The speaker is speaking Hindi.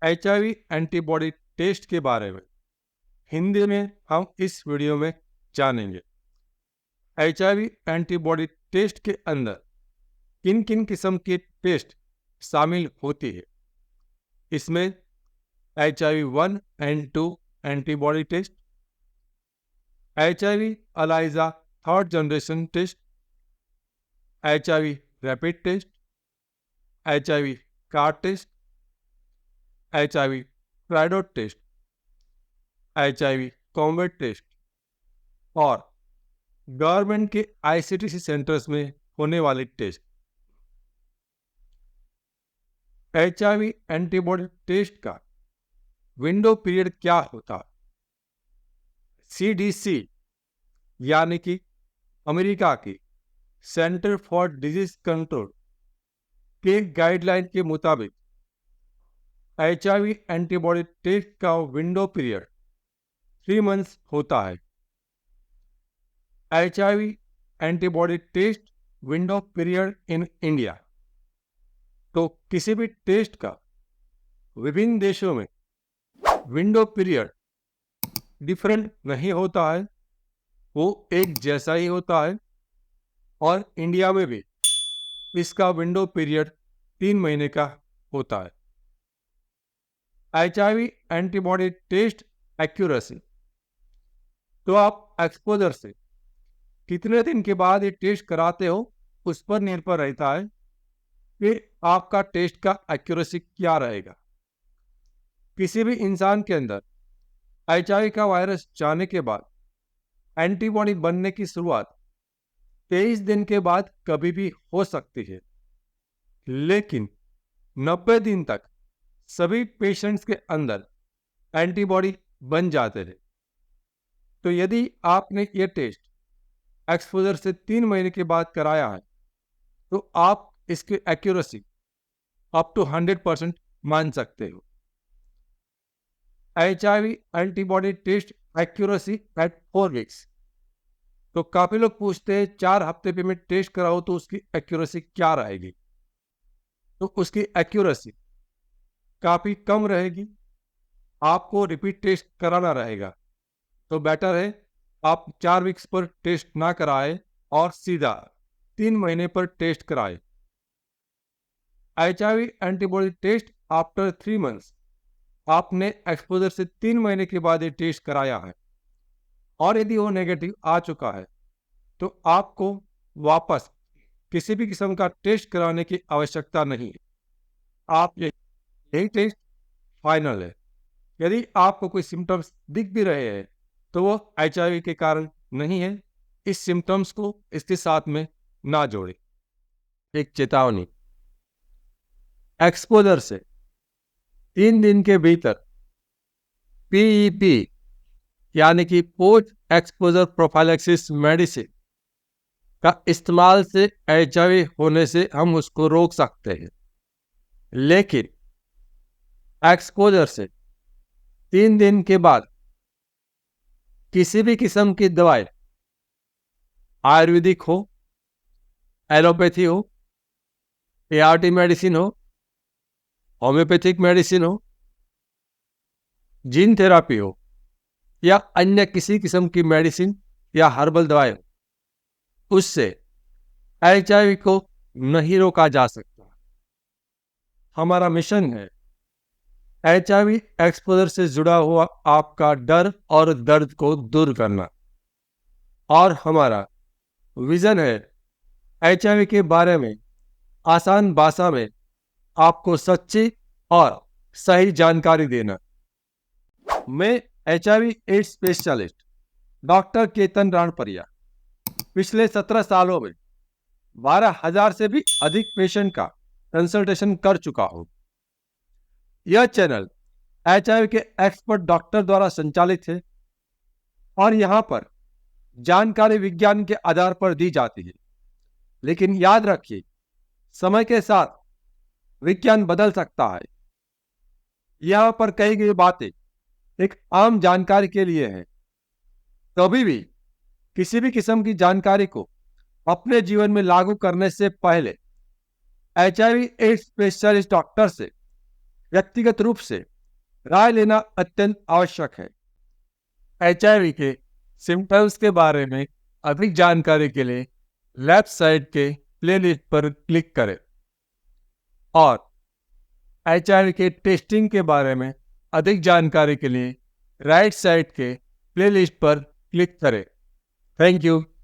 HIV एंटीबॉडी टेस्ट के बारे में हिंदी में हम इस वीडियो में जानेंगे। HIV एंटीबॉडी टेस्ट के अंदर किन किन किस्म की टेस्ट शामिल होती है। इसमें HIV-1 and 2 antibody test, HIV ELISA third generation test, HIV rapid test, HIV card test, HIV Tridot test, HIV combat test और गवर्नमेंट के ICTC सेंटर्स में होने वाली टेस्ट। HIV एंटीबॉडी टेस्ट का विंडो पीरियड क्या होता है? CDC यानी कि अमेरिका की सेंटर फॉर डिजीज कंट्रोल के गाइडलाइन के मुताबिक HIV एंटीबॉडी टेस्ट का विंडो पीरियड 3 मंथ्स होता है। HIV antibody test window period in India, तो किसी भी टेस्ट का विभिन्न देशों में विंडो पीरियड डिफरेंट नहीं होता है, वो एक जैसा ही होता है। और इंडिया में भी इसका विंडो पीरियड 3 महीने का होता है। HIV एंटीबॉडी टेस्ट एक्यूरेसी, तो आप एक्सपोजर से कितने दिन के बाद ये टेस्ट कराते हो उस पर निर्भर रहता है कि आपका टेस्ट का एक्यूरेसी क्या रहेगा। किसी भी इंसान के अंदर HIV का वायरस जाने के बाद एंटीबॉडी बनने की शुरुआत 23 दिन के बाद कभी भी हो सकती है, लेकिन 90 दिन तक सभी पेशेंट्स के अंदर एंटीबॉडी बन जाते हैं। तो यदि आपने ये टेस्ट एक्सपोजर से 3 महीने के बाद कराया है तो आप इसकी एक्यूरेसी अप टू 100% मान सकते हो। HIV antibody test accuracy at 4 weeks, तो काफी लोग पूछते हैं 4 हफ्ते पे मैं टेस्ट कराऊं तो उसकी एक्यूरेसी क्या रहेगी। तो उसकी एक्यूरेसी काफी कम रहेगी, आपको रिपीट टेस्ट कराना रहेगा। तो बेटर है आप 4 वीक्स पर टेस्ट ना कराए और सीधा 3 महीने पर टेस्ट कराए। HIV antibody test after 3 months, आपने एक्सपोजर से 3 महीने के बाद ये टेस्ट कराया है और यदि वो नेगेटिव आ चुका है तो आपको वापस किसी भी किस्म का टेस्ट कराने की आवश्यकता नहीं है। आप यही टेस्ट फाइनल है। यदि आपको कोई सिम्टम्स दिख भी रहे हैं तो वो HIV के कारण नहीं है। इस सिम्टम्स को इसके साथ में ना जोड़ें। एक चेतावनी, एक्सपोजर से 3 दिन के भीतर PEP यानी कि पोस्ट एक्सपोजर प्रोफाइलैक्सिस मेडिसिन का इस्तेमाल से HIV होने से हम उसको रोक सकते हैं, लेकिन एक्सपोजर से 3 दिन के बाद किसी भी किस्म की दवाई, आयुर्वेदिक हो, एलोपैथी हो, ART मेडिसिन हो, होम्योपैथिक मेडिसिन हो, जीन थेरापी हो या अन्य किसी किस्म की मेडिसिन या हर्बल दवाई हो, उससे HIV को नहीं रोका जा सकता। हमारा मिशन है HIV एक्सपोजर से जुड़ा हुआ आपका डर और दर्द को दूर करना, और हमारा विजन है HIV के बारे में आसान भाषा में आपको सच्ची और सही जानकारी देना। मैं HIV AIDS specialist doctor Ketan Ranpariya पिछले 17 सालों में 12,000 से भी अधिक पेशेंट का कंसल्टेशन कर चुका हूं। यह चैनल HIV के एक्सपर्ट डॉक्टर द्वारा संचालित है और यहां पर जानकारी विज्ञान के आधार पर दी जाती है, लेकिन याद रखिए समय के साथ विज्ञान बदल सकता है। यहां पर कही गई बातें एक आम जानकारी के लिए है। कभी भी किसी भी किस्म की जानकारी को अपने जीवन में लागू करने से पहले HIV एड्स स्पेशलिस्ट डॉक्टर से व्यक्तिगत रूप से राय लेना अत्यंत आवश्यक है। HIV के सिम्टम्स के बारे में अधिक जानकारी के लिए लेफ्ट साइड के प्लेलिस्ट पर क्लिक करें और HIV के टेस्टिंग के बारे में अधिक जानकारी के लिए राइट साइड के प्लेलिस्ट पर क्लिक करें। Thank you.